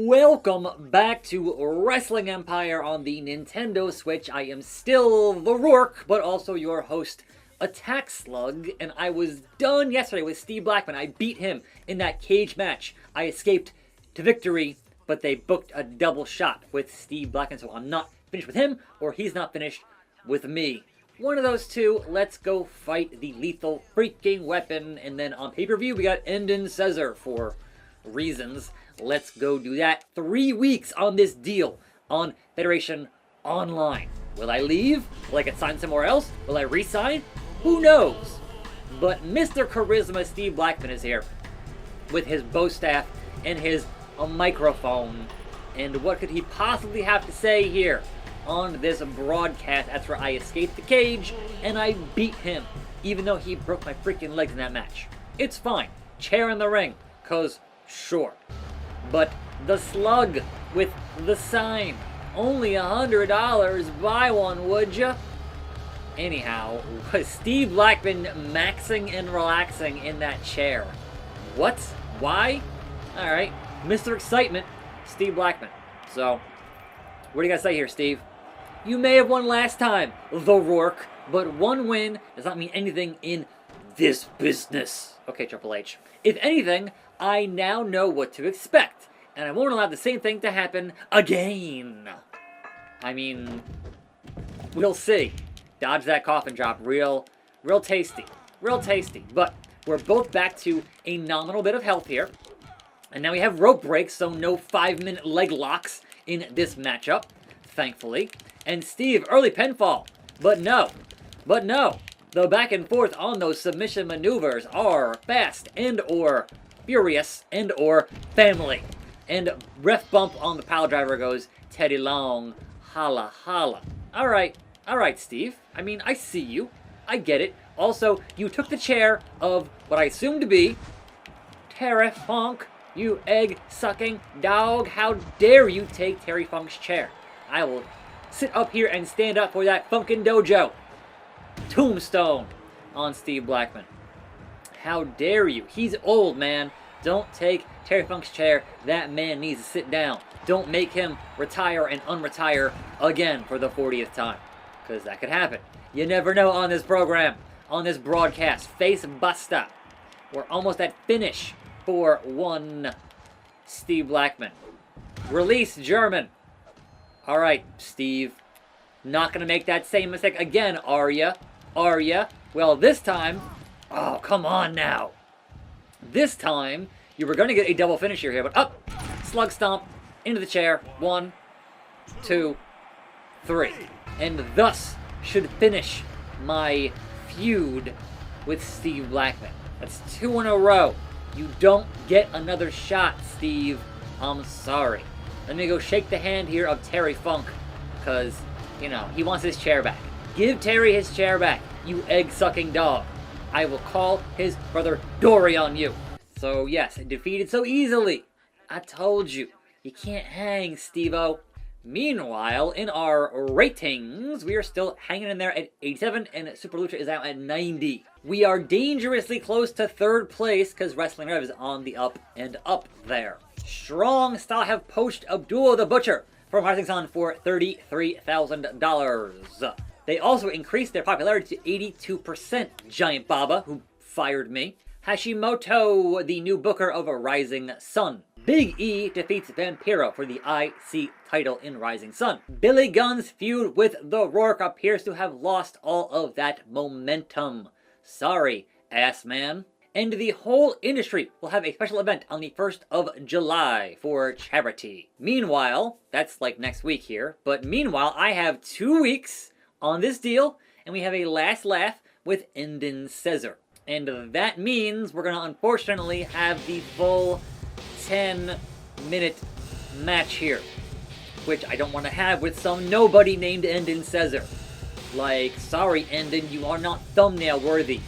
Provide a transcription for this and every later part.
Welcome back to Wrestling Empire on the Nintendo Switch. I am still the Rourke, but also your host, attackslug, and I was done yesterday with Steve Blackman. I beat him in that cage match. I escaped to victory, but they booked a double shot with Steve Blackman, so I'm not finished with him, or he's not finished with me. One of those two. Let's go fight the lethal freaking weapon, and then on pay-per-view we got Endin Caesar for reasons. Let's go do that. 3 weeks on this deal on Federation Online. Will I leave? Will I get signed somewhere else? Will I re-sign? Who knows? But Mr. Charisma Steve Blackman is here with his bow staff and his microphone. And what could he possibly have to say here on this broadcast? That's where I escaped the cage and I beat him, even though he broke my freaking legs in that match. It's fine. Chair in the ring, 'cause sure. But the slug with the sign, only $100, buy one, would ya? Anyhow, was Steve Blackman maxing and relaxing in that chair? What? Why? Alright, Mr. Excitement, Steve Blackman. So, what do you gotta say here, Steve? You may have won last time, the Rourke, but one win does not mean anything in this business. Okay, Triple H. If anything, I now know what to expect, and I won't allow the same thing to happen again. I mean, we'll see. Dodge that coffin drop. Real tasty. Real tasty. But we're both back to a nominal bit of health here. And now we have rope breaks, so no 5-minute leg locks in this matchup, thankfully. And Steve, early pinfall. But no. The back and forth on those submission maneuvers are fast and or furious and or family. And ref bump on the pile driver goes Teddy Long, holla holla. Alright Steve, I mean, I see you, I get it. Also, you took the chair of what I assume to be Terry Funk, you egg-sucking dog. How dare you take Terry Funk's chair? I will sit up here and stand up for that Funkin' Dojo. Tombstone on Steve Blackman. How dare you? He's old, man. Don't take Terry Funk's chair. That man needs to sit down. Don't make him retire and unretire again for the 40th time. Because that could happen. You never know on this program, on this broadcast. Face buster. We're almost at finish for one Steve Blackman. Release German. Alright, Steve. Not going to make that same mistake again, are ya? Are ya? Well, this time... Oh, come on now. This time, you were going to get a double finisher here, but up, slug stomp, into the chair. 1, 2, 3. And thus should finish my feud with Steve Blackman. That's 2 in a row. You don't get another shot, Steve. I'm sorry. Let me go shake the hand here of Terry Funk, because, you know, he wants his chair back. Give Terry his chair back, you egg-sucking dog. I will call his brother Dory on you. So yes, defeated so easily. I told you. You can't hang, Steve-O. Meanwhile, in our ratings, we are still hanging in there at 87, and Super Lucha is out at 90. We are dangerously close to 3rd place, because Wrestling Rev is on the up and up there. Strong Style have poached Abdul the Butcher from Rising Sun for $33,000. They also increased their popularity to 82%. Giant Baba, who fired me. Hashimoto, the new booker of a Rising Sun. Big E defeats Vampiro for the IC title in Rising Sun. Billy Gunn's feud with The Rourke appears to have lost all of that momentum. Sorry, ass man. And the whole industry will have a special event on the 1st of July for charity. Meanwhile, that's like next week here, but meanwhile, I have 2 weeks on this deal, and we have a last laugh with Endin Caesar. And that means we're going to unfortunately have the full 10-minute match here, which I don't want to have with some nobody named Endin Caesar. Like, sorry Endin, you are not thumbnail worthy.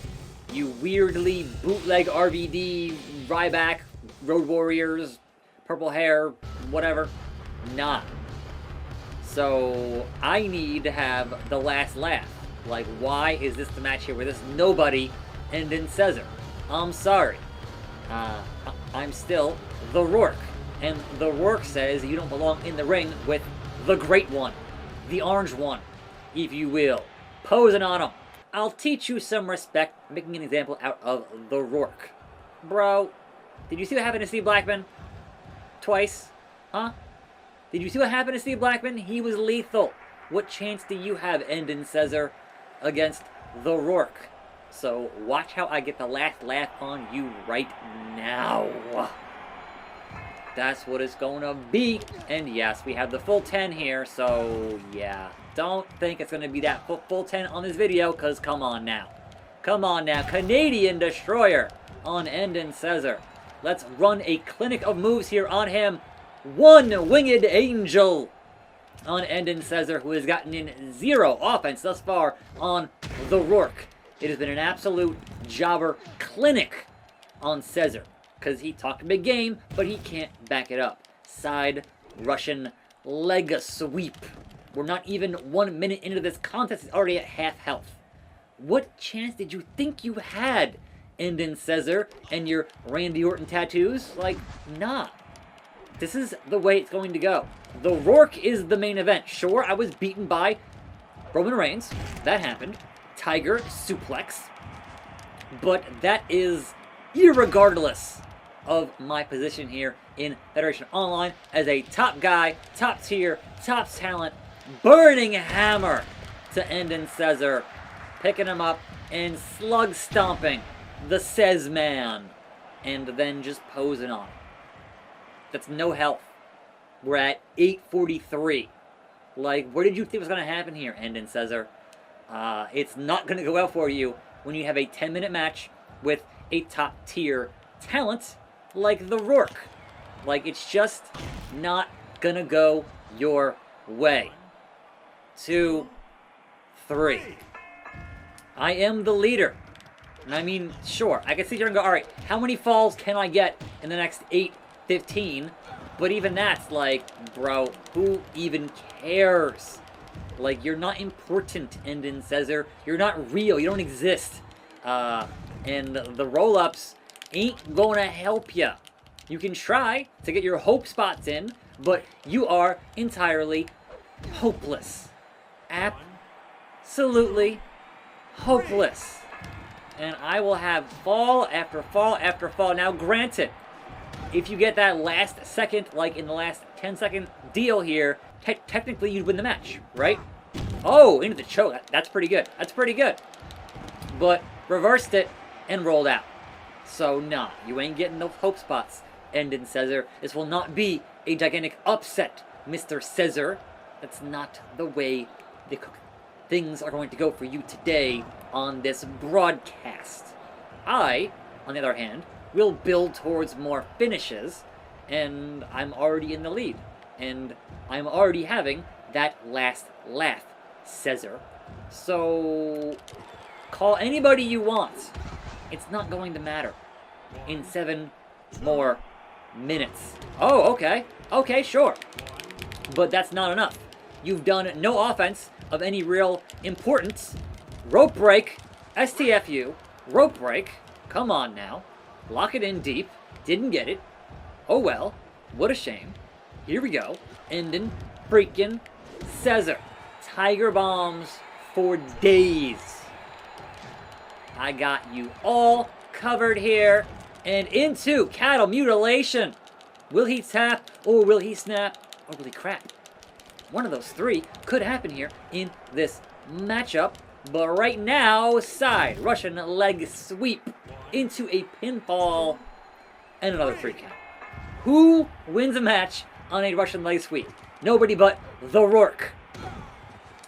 You weirdly bootleg RVD, Ryback, Road Warriors, purple hair, whatever. Nah. So, I need to have the last laugh. Like, why is this the match here with this nobody Endin Caesar? I'm sorry. I'm still the Rourke. And the Rourke says you don't belong in the ring with the Great One, the Orange One, if you will. Posing on him. I'll teach you some respect, making an example out of the Rourke. Bro, did you see what happened to Steve Blackman? Twice? Huh? Did you see what happened to Steve Blackman? He was lethal. What chance do you have, Endon Cesar, against the Rourke? So watch how I get the last laugh on you right now. That's what it's gonna be. And yes, we have the full 10 here, so yeah. Don't think it's gonna be that full 10 on this video, because come on now. Come on now. Canadian Destroyer on Endon Cesar. Let's run a clinic of moves here on him. One Winged Angel on Endon Cesar, who has gotten in 0 offense thus far on the Rourke. It has been an absolute jobber clinic on Cesar, because he talked a big game, but he can't back it up. Side Russian leg sweep. We're not even 1 minute into this contest. It's already at half health. What chance did you think you had, Endon Cesar, and your Randy Orton tattoos? Like, nah. This is the way it's going to go. The Rourke is the main event. Sure, I was beaten by Roman Reigns. That happened. Tiger suplex. But that is irregardless of my position here in Federation Online as a top guy, top tier, top talent, burning hammer to Endon Cesar, picking him up and slug stomping the Cez man, and then just posing on him. That's no health. We're at 8:43. Like, what did you think was going to happen here, Endon Cesar? It's not going to go well for you when you have a 10-minute match with a top-tier talent like the Rourke. Like, it's just not going to go your way. 2, 3. I am the leader. And I mean, sure, I can sit here and go, alright, how many falls can I get in the next 8-15? But even that's like, bro, who even cares? Like, you're not important, Endon Cesar. You're not real. You don't exist. And the roll-ups ain't gonna help you. You can try to get your hope spots in, but you are entirely hopeless. Absolutely hopeless. And I will have fall after fall after fall. Now, granted, if you get that last second, like in the last 10-second deal here, technically you'd win the match, right? Oh, into the choke. That's pretty good. That's pretty good. But reversed it and rolled out. So, nah, you ain't getting no hope spots, Endon Cesar. This will not be a gigantic upset, Mr. Cesar. That's not the way things are going to go for you today on this broadcast. I, on the other hand, will build towards more finishes, and I'm already in the lead. And I'm already having that last laugh, Cesar. So, call anybody you want. It's not going to matter in 7 more minutes. Oh, okay. Okay, sure. But that's not enough. You've done no offense of any real importance. Rope break. STFU. Rope break. Come on now. Lock it in deep. Didn't get it. Oh well. What a shame. Here we go. Endon freaking Cesar. Tiger bombs for days. I got you all covered here. And into cattle mutilation. Will he tap, or will he snap, or will he crap? One of those 3 could happen here in this matchup. But right now, side Russian leg sweep into a pinfall and another 3 count. Who wins a match on a Russian leg sweep? Nobody but the Rourke.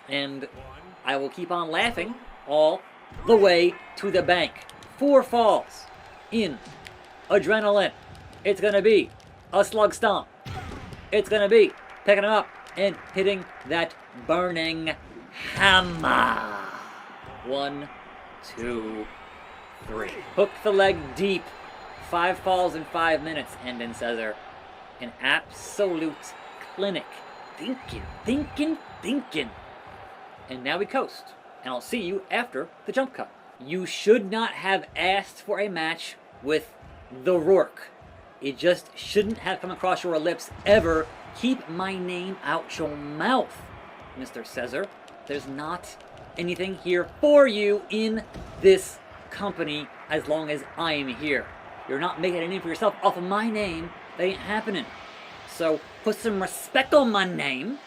And I will keep on laughing all the way to the bank. 4 falls in adrenaline. It's going to be a slug stomp. It's going to be picking him up and hitting that burning hammer. 1, 2, 3. Hook the leg deep. 5 falls in 5 minutes, Endon Cesar. An absolute clinic. Thinking. And now we coast. And I'll see you after the jump cut. You should not have asked for a match with the Rourke. It just shouldn't have come across your lips ever. Keep my name out your mouth, Mr. Caesar. There's not anything here for you in this company as long as I am here. You're not making a name for yourself off of my name. That ain't happening. So put some respect on my name,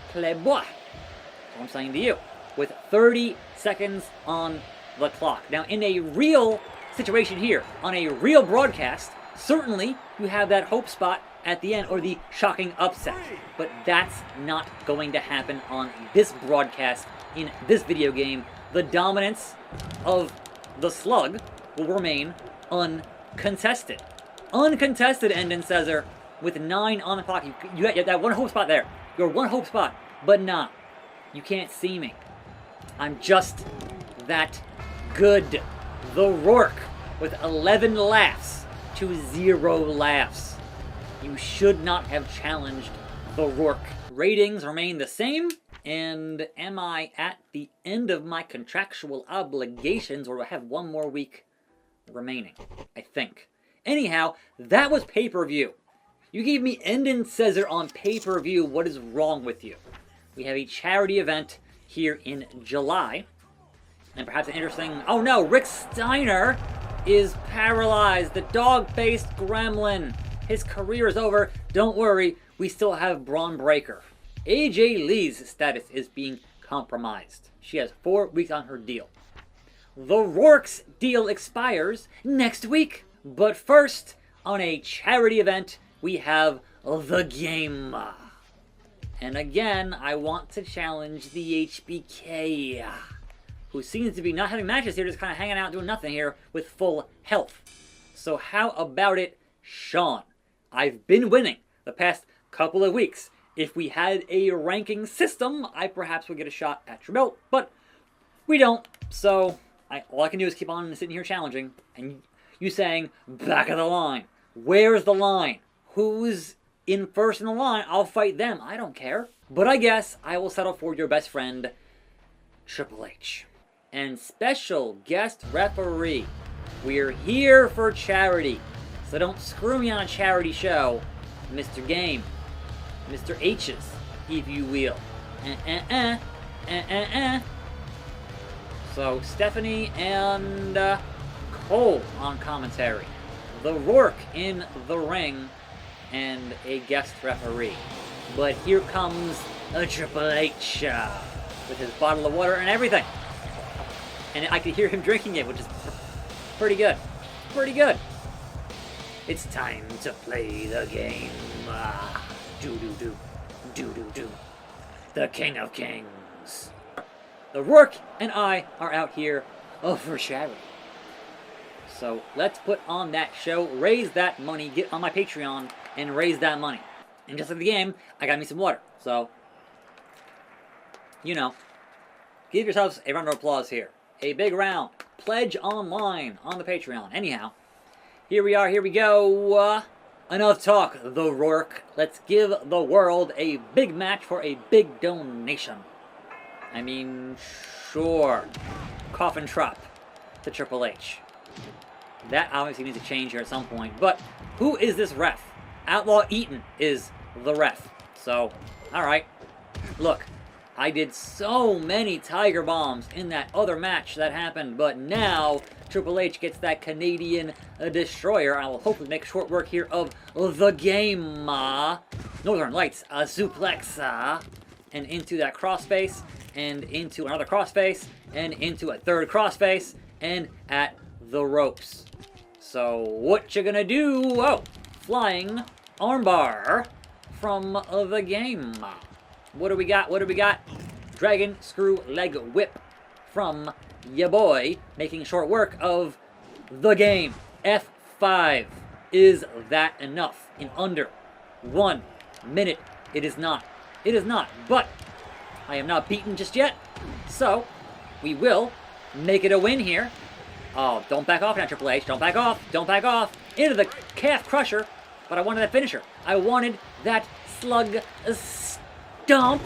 playboy. That's what I'm saying to you. With 30 seconds on the clock. Now, in a real situation here, on a real broadcast, certainly you have that hope spot at the end, or the shocking upset. But that's not going to happen on this broadcast in this video game. The dominance of the slug will remain uncontested. Uncontested, Endon Caesar, with 9 on the clock. You got that one hope spot there. Your one hope spot, but nah. You can't see me. I'm just that good. The Rourke with 11 laughs to 0 laughs. You should not have challenged the Rourke. Ratings remain the same. And am I at the end of my contractual obligations, or do I have one more week remaining? I think. Anyhow, that was pay-per-view. You gave me Endon Caesar on pay-per-view. What is wrong with you? We have a charity event here in July. And perhaps an interesting... Oh no, Rick Steiner is paralyzed. The dog-faced gremlin. His career is over. Don't worry, we still have Braun Breaker. AJ Lee's status is being compromised. She has 4 weeks on her deal. The Rourke's deal expires next week. But first, on a charity event, we have the game. And again, I want to challenge the HBK, who seems to be not having matches here, just kind of hanging out doing nothing here with full health. So how about it, Sean? I've been winning the past couple of weeks. If we had a ranking system, I perhaps would get a shot at your belt, but we don't. So all I can do is keep on sitting here challenging, and you saying, back of the line. Where's the line? Who's in first in the line? I'll fight them. I don't care. But I guess I will settle for your best friend, Triple H. And special guest referee. We're here for charity. So don't screw me on a charity show, Mr. Game. Mr. H's, if you will. So Stephanie and Cole on commentary. The Rourke in the ring, and a guest referee. But here comes a Triple H with his bottle of water and everything. And I could hear him drinking it, which is pretty good. Pretty good. It's time to play the game. Do-do-do. Do-do-do. The King of Kings. The Rourke and I are out here for charity. So let's put on that show, raise that money, get on my Patreon, and raise that money. And just like the game, I got me some water. So, you know, give yourselves a round of applause here. A big round. Pledge online on the Patreon. Anyhow, here we are, here we go. Enough talk, the Rourke. Let's give the world a big match for a big donation. I mean, sure. Coffin Trop to Triple H. That obviously needs to change here at some point. But who is this ref? Outlaw Eaton is the ref. So, alright. Look, I did so many Tiger Bombs in that other match that happened. But now, Triple H gets that Canadian Destroyer. I will hopefully make short work here of the game. Northern Lights, a suplex. And into that crossface. And into another crossface. And into a third crossface. And at the ropes. So, what you gonna do? Oh, flying armbar from the game. What do we got? What do we got? Dragon Screw Leg Whip from ya boy, making short work of the game. F5. Is that enough in under 1 minute? It is not. It is not. But I am not beaten just yet. So, we will make it a win here. Oh, don't back off now, Triple H. Don't back off. Don't back off. Into the calf crusher. But I wanted that finisher. I wanted that slug stomp.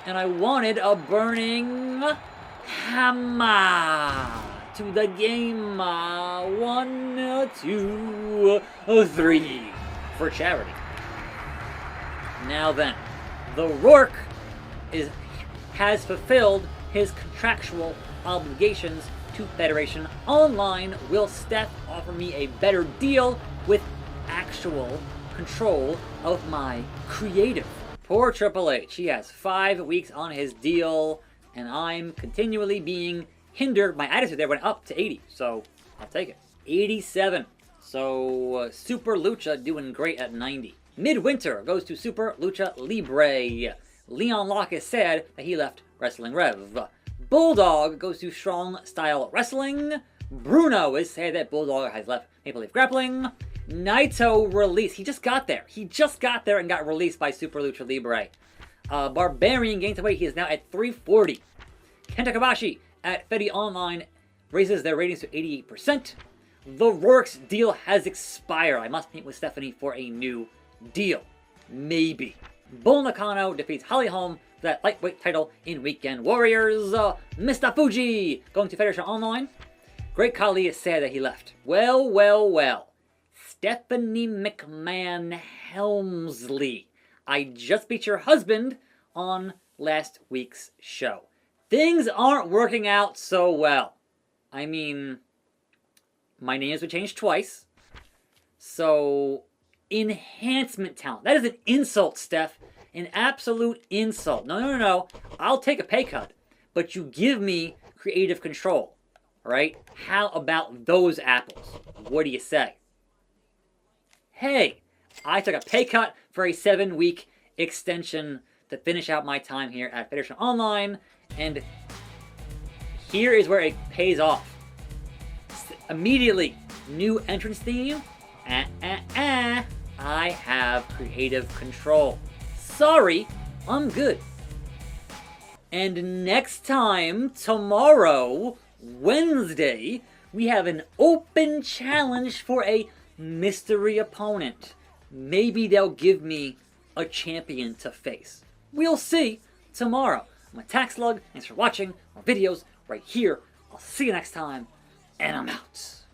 And I wanted a burning hammer to the game. 1, 2, 3 for charity. Now then, the Rourke has fulfilled his contractual obligations to Federation Online. Will Steph offer me a better deal with actual control of my creative? Poor Triple H. He has 5 weeks on his deal, and I'm continually being hindered. My attitude there went up to 80, so I'll take it. 87. So Super Lucha doing great at 90. Midwinter goes to Super Lucha Libre. Leon Locke has said that he left Wrestling Rev. Bulldog goes to Strong Style Wrestling. Bruno has said that Bulldog has left Maple Leaf Grappling. Naito released. He just got there. He just got there and got released by Super Lucha Libre. Barbarian gains weight. He is now at 340. Kenta Kobashi at Fedi Online raises their ratings to 88%. The Rourke's deal has expired. I must meet with Stephanie for a new deal. Maybe. Bull Nakano defeats Holly Holm for that lightweight title in Weekend Warriors. Mr. Fuji going to Federation Online. Great Khali is sad that he left. Well, well, well. Stephanie McMahon Helmsley. I just beat your husband on last week's show. Things aren't working out so well. I mean, my name has been changed twice. So, enhancement talent. That is an insult, Steph. An absolute insult. No. I'll take a pay cut. But you give me creative control. Alright? How about those apples? What do you say? Hey, I took a pay cut for a 7-week extension to finish out my time here at Federation Online. And here is where it pays off. Immediately, new entrance theme. I have creative control. Sorry, I'm good. And next time, tomorrow, Wednesday, we have an open challenge for a mystery opponent. Maybe they'll give me a champion to face. We'll see tomorrow. I'm attackslug. Thanks for watching. More videos right here. I'll see you next time. And I'm out.